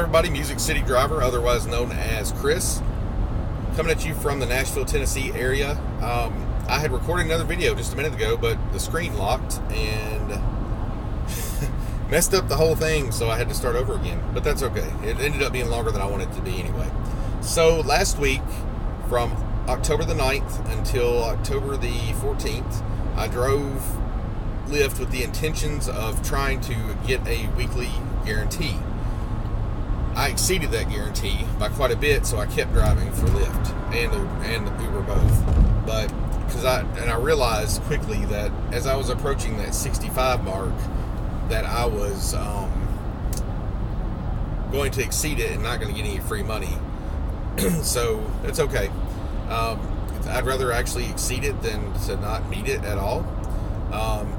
everybody? Music City Driver, otherwise known as Chris, coming at you from the Nashville, Tennessee area. I had recorded another video just a minute ago, but the screen locked and messed up the whole thing, so I had to start over again. But that's okay. It ended up being longer than I wanted it to be anyway. So last week, from October the 9th until October the 14th, I drove Lyft with the intentions of trying to get a weekly guarantee. I exceeded that guarantee by quite a bit, so I kept driving for Lyft and Uber both. But I realized quickly that as I was approaching that 65 mark, that I was going to exceed it and not going to get any free money. So it's okay. I'd rather actually exceed it than to not meet it at all.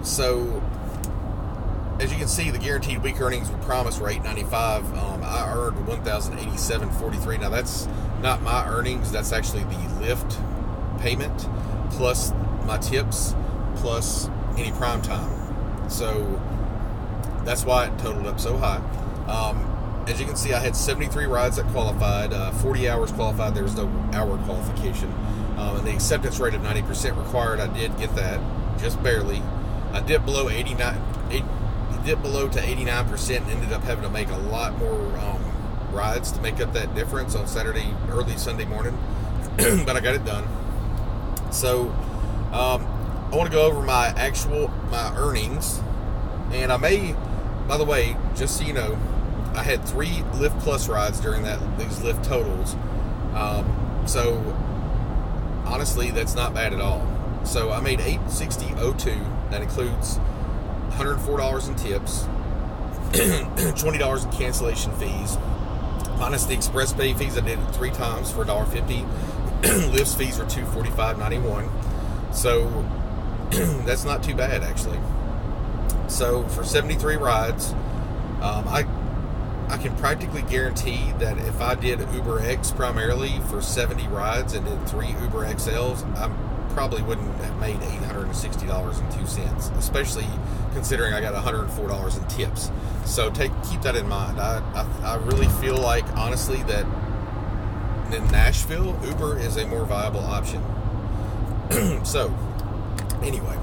So as you can see, the guaranteed week earnings were promised were $895. I earned $1,087.43. Now that's not my earnings. That's actually the Lyft payment plus my tips plus any prime time. So that's why it totaled up so high. As you can see, I had 73 rides that qualified, 40 hours qualified. There was no hour qualification. And the acceptance rate of 90% required, I did get that, just barely. I dipped below to 89% and ended up having to make a lot more rides to make up that difference on Saturday, early Sunday morning. But I got it done. So I want to go over my earnings. And I may, by the way, just so you know, I had 3 Lyft Plus rides during these Lyft totals. So honestly, that's not bad at all. So I made $860.02. That includes $104 in tips, $20 in cancellation fees, minus the express pay fees. I did it 3 times for $1.50. Lyft's fees were $245.91. So that's not too bad, actually. So for 73 rides, I can practically guarantee that if I did Uber X primarily for 70 rides and did 3 Uber XLs, I probably wouldn't have made $860.02, especially considering I got $104 in tips. So keep that in mind. I really feel like, honestly, that in Nashville, Uber is a more viable option. So anyway,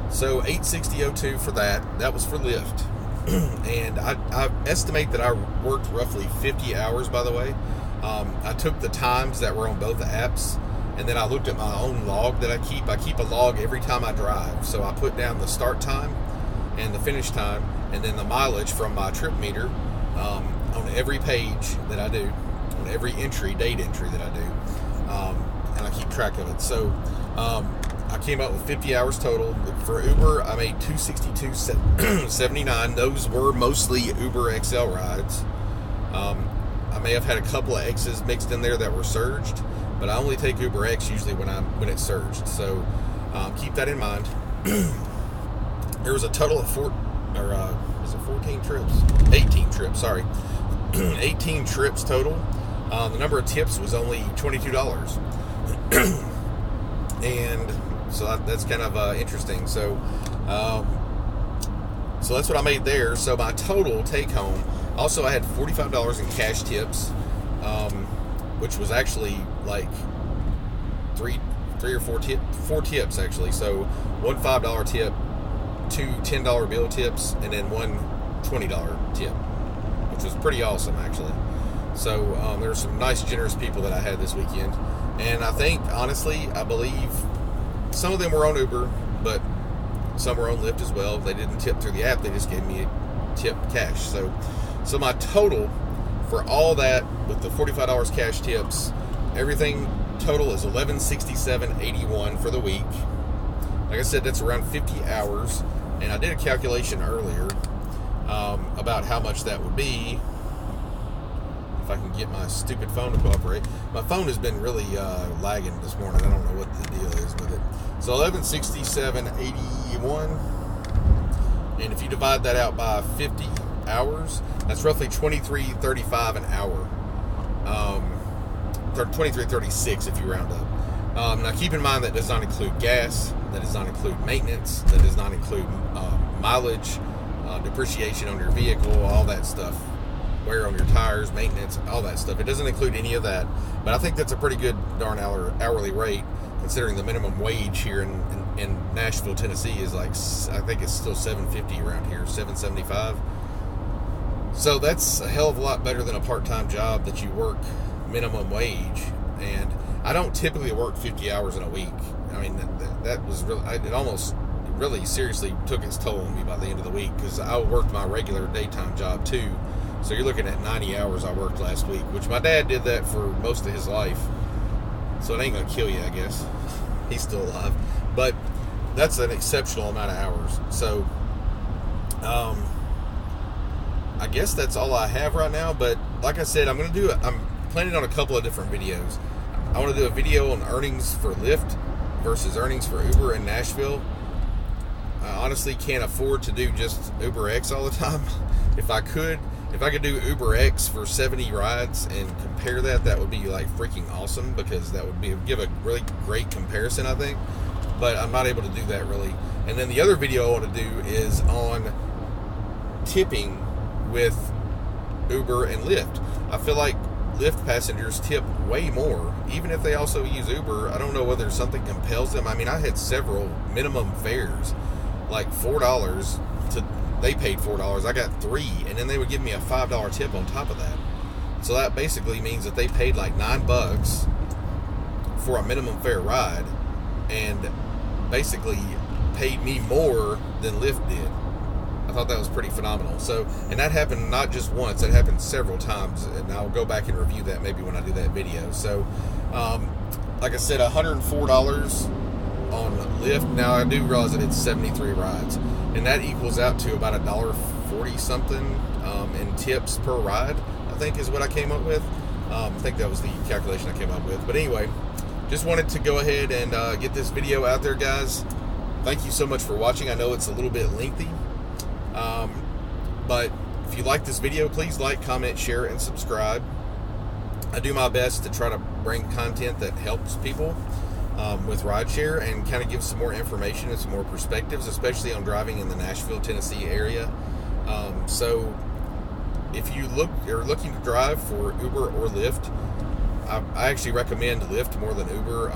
so $860.02 for that. That was for Lyft. And I estimate that I worked roughly 50 hours, by the way. I took the times that were on both the apps, and then I looked at my own log that I keep. I keep a log every time I drive. So I put down the start time and the finish time, and then the mileage from my trip meter on every page that I do, on every date entry that I do. And I keep track of it. So I came up with 50 hours total. For Uber, I made $262.79. Those were mostly Uber XL rides. I may have had a couple of X's mixed in there that were surged, but I only take Uber X usually when it's surged. So keep that in mind. There was a total of 14 trips? 18 trips, sorry. 18 trips total. The number of tips was only $22. And so that's kind of interesting. So that's what I made there. So my total take home, also I had $45 in cash tips, which was actually like three or four tips actually. So one $5 tip, 2 $10 bill tips, and then one $20 tip, which was pretty awesome actually. So there were some nice, generous people that I had this weekend. And I think, honestly, I believe some of them were on Uber, but some were on Lyft as well. They didn't tip through the app. They just gave me a tip cash. So my total for all that with the $45 cash tips, everything total is $1,167.81 for the week. Like I said, that's around 50 hours. And I did a calculation earlier about how much that would be. If I can get my stupid phone to cooperate. My phone has been really lagging this morning. I don't know what the deal is with it. So $1,167.81, and if you divide that out by 50 hours, that's roughly $23.35 an hour. $23.36 if you round up. Now keep in mind that does not include gas, that does not include maintenance, that does not include mileage, depreciation on your vehicle, all that stuff. wear on your tires, maintenance, all that stuff. It doesn't include any of that, but I think that's a pretty good darn hourly rate, considering the minimum wage here in Nashville, Tennessee is like, I think it's still $7.50 around here, $7.75. So that's a hell of a lot better than a part-time job that you work minimum wage. And I don't typically work 50 hours in a week. I mean, that was really, it almost really seriously took its toll on me by the end of the week, because I worked my regular daytime job too. So you're looking at 90 hours I worked last week, which my dad did that for most of his life. So it ain't gonna kill you, I guess. He's still alive. But that's an exceptional amount of hours. So I guess that's all I have right now. But like I said, I'm planning on a couple of different videos. I want to do a video on earnings for Lyft versus earnings for Uber in Nashville. I honestly can't afford to do just Uber X all the time. If I could do Uber X for 70 rides and compare that would be like freaking awesome, because that would give a really great comparison, I think. But I'm not able to do that really. And then the other video I want to do is on tipping with Uber and Lyft. I feel like Lyft passengers tip way more, even if they also use Uber. I don't know whether something compels them. I mean, I had several minimum fares, like $4 they paid $4, I got $3, and then they would give me a $5 tip on top of that. So that basically means that they paid like $9 for a minimum fare ride, and basically paid me more than Lyft did. I thought that was pretty phenomenal. So, and that happened not just once, it happened several times, and I'll go back and review that maybe when I do that video. So, like I said, $104 on Lyft. Now I do realize that it's 73 rides, and that equals out to about $1.40 something in tips per ride, I think is what I came up with. I think that was the calculation I came up with. But anyway, just wanted to go ahead and get this video out there, guys. Thank you so much for watching. I know it's a little bit lengthy, but if you like this video, please like, comment, share, and subscribe. I do my best to try to bring content that helps people with rideshare, and kind of give some more information and some more perspectives, especially on driving in the Nashville, Tennessee area. So if you are looking to drive for Uber or Lyft, I actually recommend Lyft more than Uber,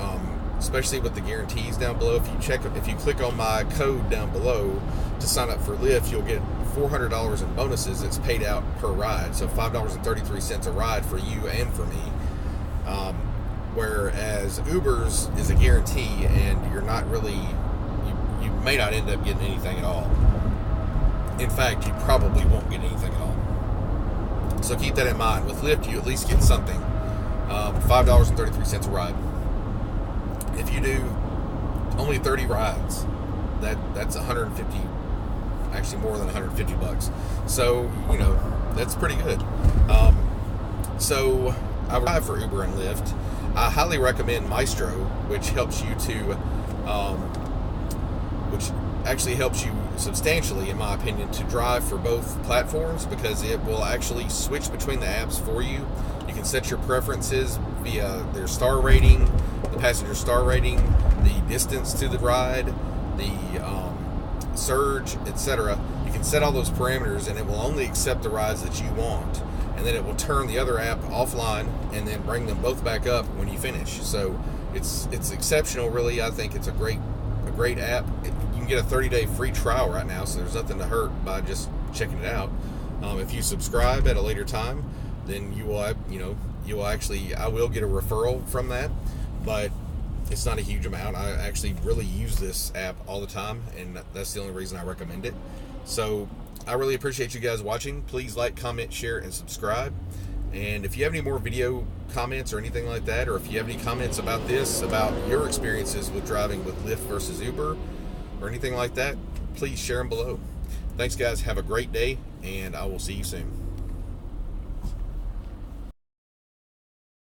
especially with the guarantees down below. If you click on my code down below to sign up for Lyft, you'll get $400 in bonuses that's paid out per ride. So $5.33 a ride for you and for me. Whereas Uber's is a guarantee, and you're not really, you may not end up getting anything at all. In fact, you probably won't get anything at all. So keep that in mind. With Lyft, you at least get something. $5.33 a ride. If you do only 30 rides, that's 150, actually more than 150 bucks. So, you know, that's pretty good. So I ride for Uber and Lyft. I highly recommend Mystro, which helps you which actually helps you substantially, in my opinion, to drive for both platforms, because it will actually switch between the apps for you. You can set your preferences via their star rating, the passenger star rating, the distance to the ride, the surge, etc. You can set all those parameters, and it will only accept the rides that you want. And then it will turn the other app offline and then bring them both back up when you finish. So it's exceptional, really. I think it's a great app. You can get a 30-day free trial right now, so there's nothing to hurt by just checking it out. If you subscribe at a later time, then I will get a referral from that, but it's not a huge amount. I actually really use this app all the time, and that's the only reason I recommend it. So I really appreciate you guys watching. Please like, comment, share, and subscribe. And if you have any more video comments or anything like that, or if you have any comments about this, about your experiences with driving with Lyft versus Uber, or anything like that, please share them below. Thanks, guys. Have a great day, and I will see you soon.